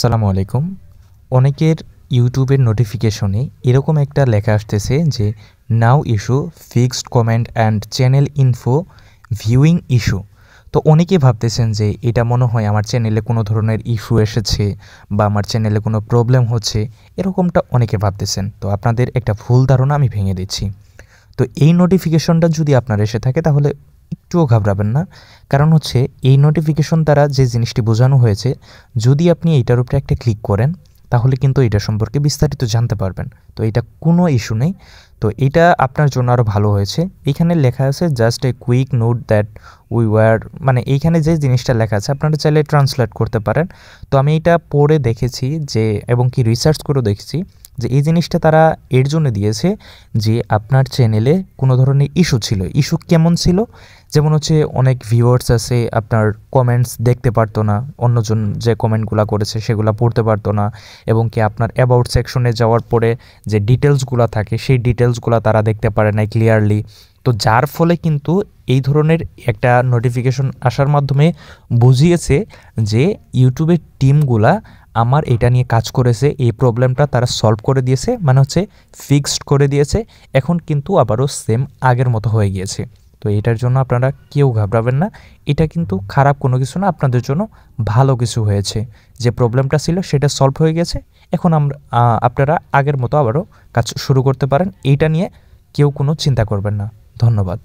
আসসালামু আলাইকুম। অনেকের ইউটিউবের নোটিফিকেশনে এরকম একটা লেখা আসতেছে যে now issue fixed comment and channel info viewing issue. তো অনেকেই ভাবতেছেন যে এটা মনে হয় আমার চ্যানেলে কোনো ধরনের ইস্যু এসেছে বা আমার চ্যানেলে কোনো প্রবলেম হচ্ছে, এরকমটা অনেকে ভাবতেছেন। তো আপনাদের একটা ভুল ধারণা আমি ভেঙে দিচ্ছি। তো এই নোটিফিকেশনটা যদি আপনার এসে থাকে তাহলে একটুও ঘাবড়াবেন না। কারণ হচ্ছে এই নোটিফিকেশন দ্বারা যে জিনিসটি বোঝানো হয়েছে, যদি আপনি এইটার উপরে একটা ক্লিক করেন তাহলে কিন্তু এটা সম্পর্কে বিস্তারিত জানতে পারবেন। তো এটা কোনো ইস্যু নেই। তো এটা আপনার জন্য আরও ভালো হয়েছে। এইখানে লেখা আছে just a quick note that we were, মানে এইখানে যে জিনিসটা লেখা আছে আপনারা চাইলে ট্রান্সলেট করতে পারেন। তো আমি এটা পড়ে দেখেছি যে, এবং কি রিসার্চ করেও দেখেছি যে এই জিনিসটা তারা এর জন্য দিয়েছে যে আপনার চ্যানেলে কোনো ধরনের ইস্যু ছিল। ইস্যু কেমন ছিল? যেমন হচ্ছে অনেক ভিউয়ার্স আছে আপনার কমেন্টস দেখতে পারতো না, অন্যজন যে কমেন্টগুলো করেছে সেগুলো পড়তে পারতো না, এবং কি আপনার অ্যাবাউট সেকশনে যাওয়ার পরে যে ডিটেলসগুলো থাকে সেই ডিটেলসগুলো তারা দেখতে পারে না ক্লিয়ারলি। তো যার ফলে কিন্তু এই ধরনের একটা নোটিফিকেশন আসার মাধ্যমে বুঝিয়েছে যে ইউটিউবের টিমগুলা আমার এটা নিয়ে কাজ করেছে, এই প্রবলেমটা তারা সলভ করে দিয়েছে, মানে হচ্ছে ফিক্সড করে দিয়েছে। এখন কিন্তু আবারও সেম আগের মতো হয়ে গিয়েছে। তো এটার জন্য আপনারা কেউ ঘাবড়াবেন না। এটা কিন্তু খারাপ কোনো কিছু না, আপনাদের জন্য ভালো কিছু হয়েছে। যে প্রবলেমটা ছিল সেটা সলভ হয়ে গেছে। এখন আপনারা আগের মতো আবারও কাজ শুরু করতে পারেন। এইটা নিয়ে কেউ কোনো চিন্তা করবেন না। ধন্যবাদ।